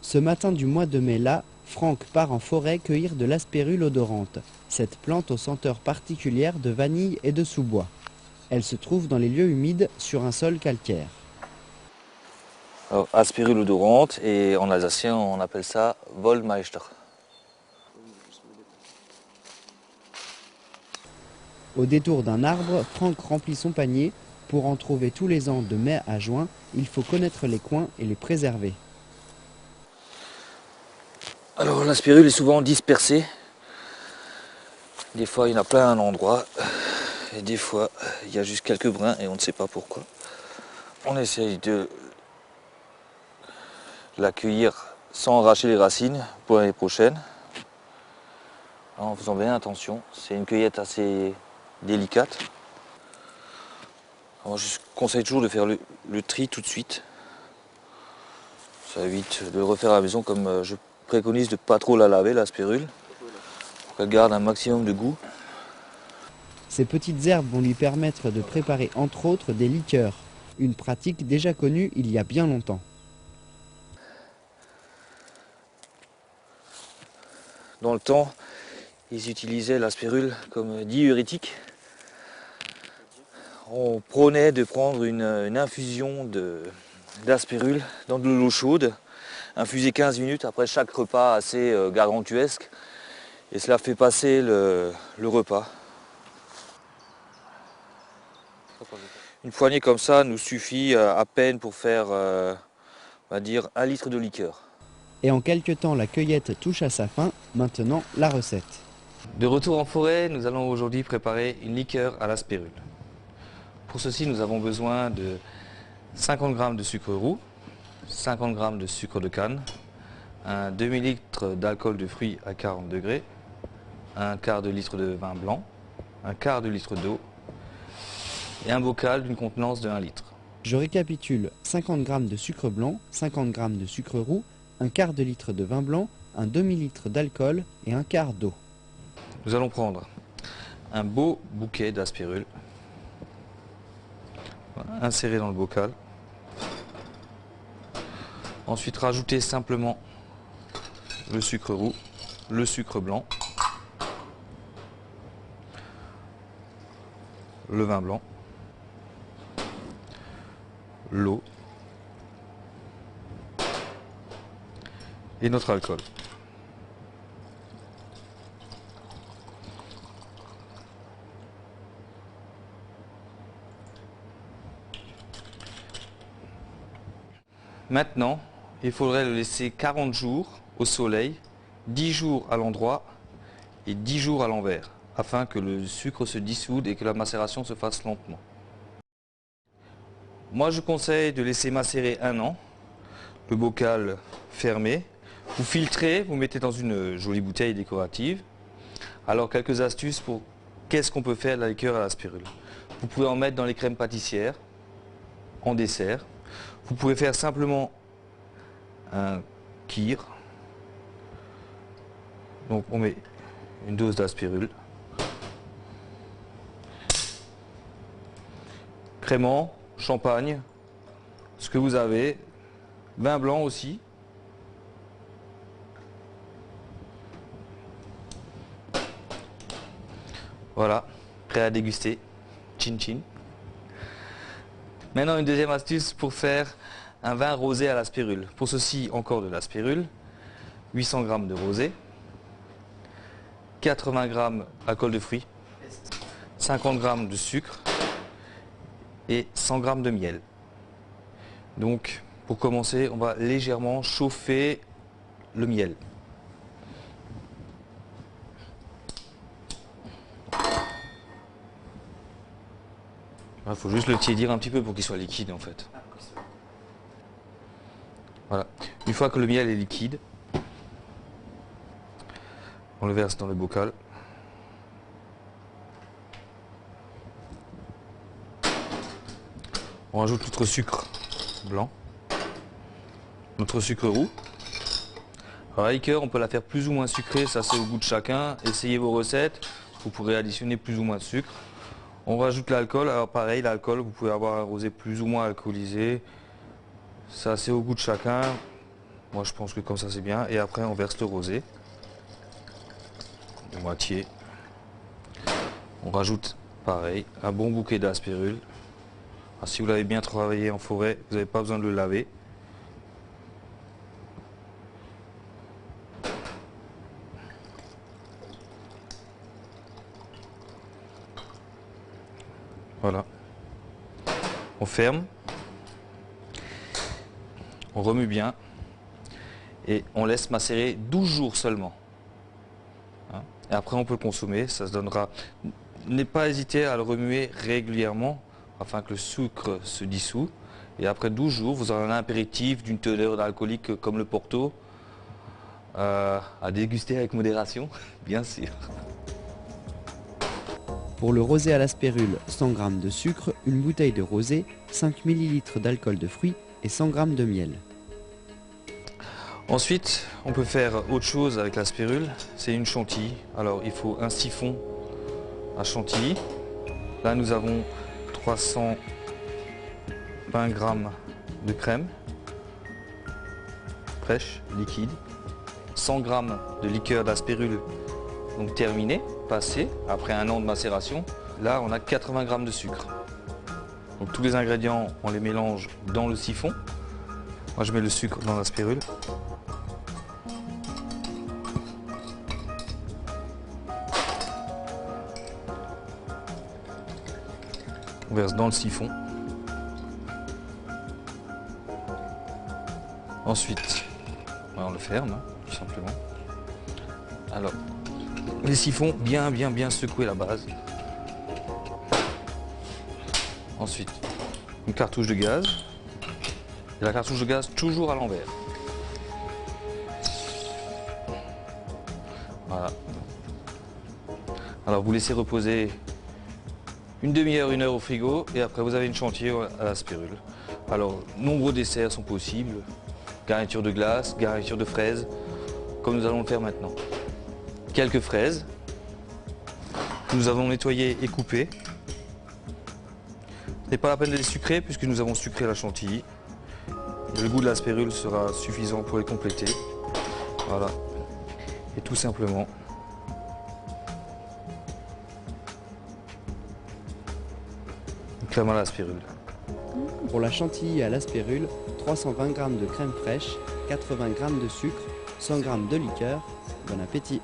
Ce matin du mois de mai là, Franck part en forêt cueillir de l'aspérule odorante, cette plante aux senteurs particulières de vanille et de sous-bois. Elle se trouve dans les lieux humides sur un sol calcaire. Alors, aspérule odorante, et en alsacien on appelle ça Wollmeister. Au détour d'un arbre, Franck remplit son panier. Pour en trouver tous les ans de mai à juin, il faut connaître les coins et les préserver. Alors l'aspérule est souvent dispersée. Des fois il y en a plein à un endroit, et des fois il y a juste quelques brins et on ne sait pas pourquoi. On essaye de l'accueillir sans arracher les racines pour l'année prochaine, en faisant bien attention. C'est une cueillette assez délicate. Alors, je conseille toujours de faire le tri tout de suite. Ça évite de le refaire à la maison, comme je préconise de ne pas trop la laver, l'aspérule, pour qu'elle garde un maximum de goût. Ces petites herbes vont lui permettre de préparer entre autres des liqueurs, une pratique déjà connue il y a bien longtemps. Dans le temps, ils utilisaient l'aspérule comme diurétique. On prônait de prendre une infusion d'aspérule dans de l'eau chaude, infusée 15 minutes après chaque repas assez gargantuesque, et cela fait passer le repas. Une poignée comme ça nous suffit à peine pour faire, on va dire, 1 litre de liqueur. Et en quelque temps, la cueillette touche à sa fin. Maintenant, la recette. De retour en forêt, nous allons aujourd'hui préparer une liqueur à l'aspérule. Pour ceci, nous avons besoin de 50 g de sucre roux, 50 g de sucre de canne, un demi-litre d'alcool de fruits à 40 degrés, un quart de litre de vin blanc, un quart de litre d'eau et un bocal d'une contenance de 1 litre. Je récapitule: 50 g de sucre blanc, 50 g de sucre roux, un quart de litre de vin blanc, un demi-litre d'alcool et un quart d'eau. Nous allons prendre un beau bouquet d'aspérule, insérer dans le bocal. Ensuite rajouter simplement le sucre roux, le sucre blanc, le vin blanc, l'eau et notre alcool. Maintenant, il faudrait le laisser 40 jours au soleil, 10 jours à l'endroit et 10 jours à l'envers, afin que le sucre se dissoude et que la macération se fasse lentement. Moi je conseille de laisser macérer 1 an, le bocal fermé. Vous filtrez, vous mettez dans une jolie bouteille décorative. Alors quelques astuces pour qu'est-ce qu'on peut faire de la liqueur à l'aspérule. Vous pouvez en mettre dans les crèmes pâtissières, en dessert. Vous pouvez faire simplement un kir. Donc on met une dose d'aspérule. Crémant, champagne, ce que vous avez. Vin blanc aussi. Voilà, prêt à déguster. Chin chin. Maintenant une deuxième astuce pour faire un vin rosé à l'aspérule. Pour ceci, encore de l'aspérule, 800 g de rosé, 80 g d'alcool de fruits, 50 g de sucre et 100 g de miel. Donc pour commencer, on va légèrement chauffer le miel. Il faut juste le tiédir un petit peu pour qu'il soit liquide en fait. Voilà. Une fois que le miel est liquide, on le verse dans le bocal. On rajoute notre sucre blanc, notre sucre roux. Alors la liqueur, on peut la faire plus ou moins sucrée, ça c'est au goût de chacun. Essayez vos recettes, vous pourrez additionner plus ou moins de sucre. On rajoute l'alcool, alors pareil, l'alcool, vous pouvez avoir un rosé plus ou moins alcoolisé. Ça c'est au goût de chacun. Moi je pense que comme ça c'est bien. Et après on verse le rosé. De moitié. On rajoute pareil un bon bouquet d'aspirule. Si vous l'avez bien travaillé en forêt, vous n'avez pas besoin de le laver. Voilà. On ferme. On remue bien. Et on laisse macérer 12 jours seulement. Et après on peut le consommer, ça se donnera. N'hésitez pas à hésiter à le remuer régulièrement afin que le sucre se dissout. Et après 12 jours, vous aurez un apéritif d'une teneur alcoolique comme le Porto à déguster avec modération, bien sûr. Pour le rosé à l'aspérule, 100 g de sucre, une bouteille de rosé, 5 ml d'alcool de fruits et 100 g de miel. Ensuite, on peut faire autre chose avec la spirule, c'est une chantilly. Alors il faut un siphon à chantilly. Là nous avons 320 g de crème fraîche, liquide, 100 g de liqueur d'aspirule, donc terminée, passée, après un an de macération. Là on a 80 g de sucre. Donc tous les ingrédients, on les mélange dans le siphon. Moi je mets le sucre dans la spirule. On verse dans le siphon. Ensuite, on le ferme, tout simplement. Alors, les siphons, bien secouer la base. Ensuite, une cartouche de gaz. Et la cartouche de gaz toujours à l'envers. Voilà. Alors vous laissez reposer une demi-heure, 1 heure au frigo et après vous avez une chantilly à la spirule. Alors nombreux desserts sont possibles. Garniture de glace, garniture de fraises, comme nous allons le faire maintenant. Quelques fraises. Nous avons nettoyé et coupé. Ce n'est pas la peine de les sucrer puisque nous avons sucré la chantilly. Le goût de la spirule sera suffisant pour les compléter. Voilà. Et tout simplement, une crème à la spirule. Pour la chantilly à l'aspérule, 320 g de crème fraîche, 80 g de sucre, 100 g de liqueur. Bon appétit!